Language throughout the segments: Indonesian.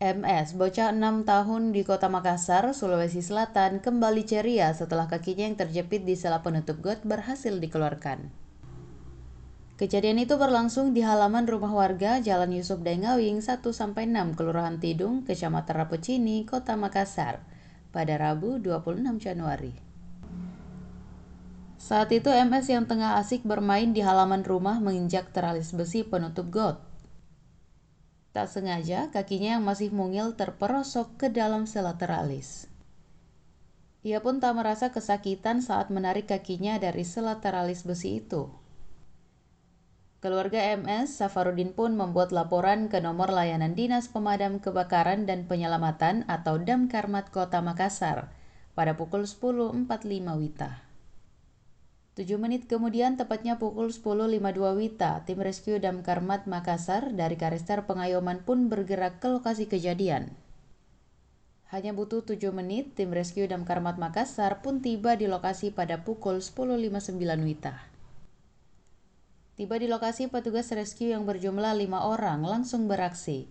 MS, bocah 6 tahun di Kota Makassar, Sulawesi Selatan, kembali ceria setelah kakinya yang terjepit di sela penutup got berhasil dikeluarkan. Kejadian itu berlangsung di halaman rumah warga Jalan Yusuf Daengawing 1-6, Kelurahan Tidung, Kecamatan Rapocini, Kota Makassar, pada Rabu 26 Januari. Saat itu MS yang tengah asik bermain di halaman rumah menginjak teralis besi penutup got. Tak sengaja, kakinya yang masih mungil terperosok ke dalam sela teralis. Ia pun tak merasa kesakitan saat menarik kakinya dari sela teralis besi itu. Keluarga MS, Safarudin pun membuat laporan ke nomor layanan Dinas Pemadam Kebakaran dan Penyelamatan atau Damkarmat Kota Makassar pada pukul 10.45 WITA. 7 menit kemudian, tepatnya pukul 10.52 WITA, tim rescue Damkarmat Makassar dari Karestar Pengayoman pun bergerak ke lokasi kejadian. Hanya butuh 7 menit, tim rescue Damkarmat Makassar pun tiba di lokasi pada pukul 10.59 WITA. Tiba di lokasi, petugas rescue yang berjumlah 5 orang langsung beraksi.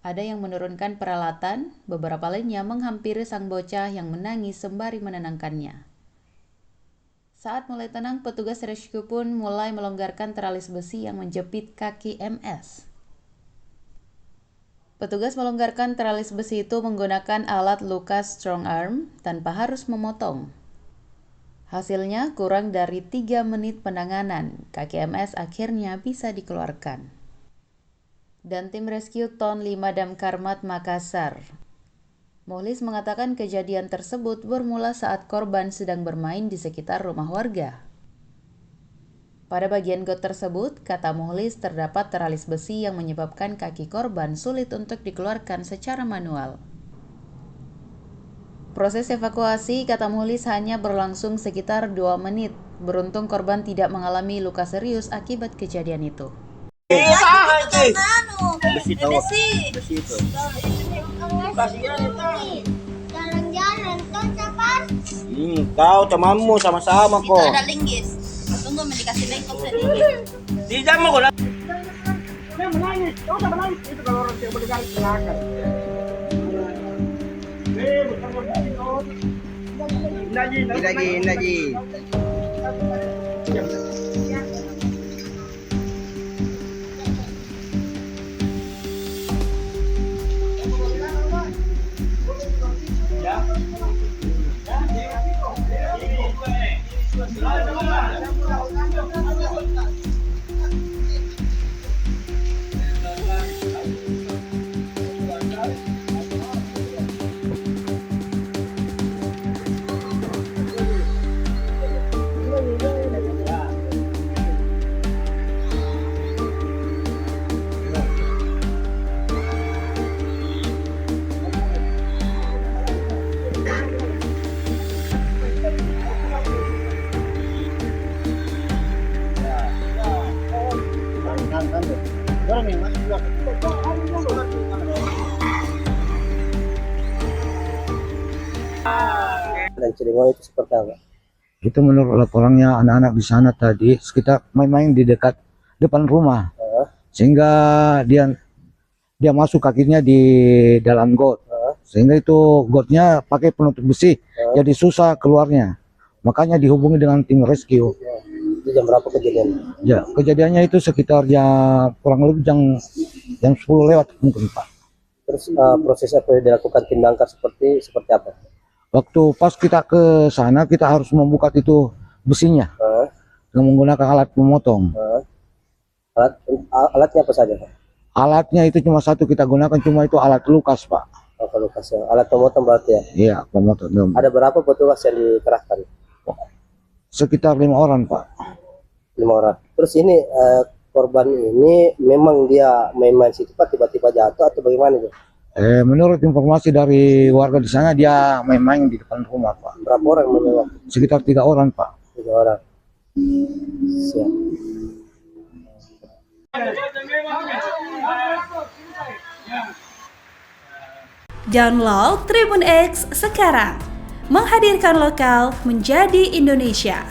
Ada yang menurunkan peralatan, beberapa lainnya menghampiri sang bocah yang menangis sembari menenangkannya. Saat mulai tenang, petugas rescue pun mulai melonggarkan teralis besi yang menjepit kaki MS. Petugas melonggarkan teralis besi itu menggunakan alat Lucas Strong Arm tanpa harus memotong. Hasilnya, kurang dari 3 menit penanganan, kaki MS akhirnya bisa dikeluarkan. Dan tim rescue Ton 5 Damkarmat Makassar, Muhlis, mengatakan kejadian tersebut bermula saat korban sedang bermain di sekitar rumah warga. Pada bagian got tersebut, kata Muhlis, terdapat teralis besi yang menyebabkan kaki korban sulit untuk dikeluarkan secara manual. Proses evakuasi, kata Muhlis, hanya berlangsung sekitar 2 menit. Beruntung korban tidak mengalami luka serius akibat kejadian itu. Besi itu. Jalan-jalan tuh kapan? Kau temanmu sama-sama kok. Itu ada linggis. Tunggu dikasih bengkok sedikit. Di jam aku lah. Dia menangis, kau udah menangis itu kalau orang yang mendengar silakan. Lagi. Dan Cirebon itu seperti apa? Itu menurut laporannya anak-anak di sana tadi sekitar main-main di dekat depan rumah, sehingga dia masuk kakinya di dalam got, sehingga itu gotnya pakai penutup besi, jadi susah keluarnya. Makanya dihubungi dengan tim rescue. Itu jam berapa kejadian? Ya, kejadiannya itu sekitar kurang lebih jam 10 lewat mungkin, Pak. Terus proses apa yang dilakukan tim damkar seperti apa? Waktu pas kita ke sana, kita harus membuka itu besinya dengan menggunakan alat memotong. Alatnya apa saja, Pak? Alatnya itu cuma satu kita gunakan, cuma itu alat Lucas, Pak. Lucas, ya. Alat pemotong berarti ya? Iya, pemotong. Ada berapa petugas yang dikerahkan? Sekitar 5 orang, Pak. 5 orang. Terus ini korban ini memang dia main-main situ, Pak, tiba-tiba jatuh atau bagaimana itu? Menurut informasi dari warga di sana, dia main-main di depan rumah, Pak. Berapa orang memang? Sekitar 3 orang, Pak. 3 orang. Siap. Download Tribun X sekarang, menghadirkan lokal menjadi Indonesia.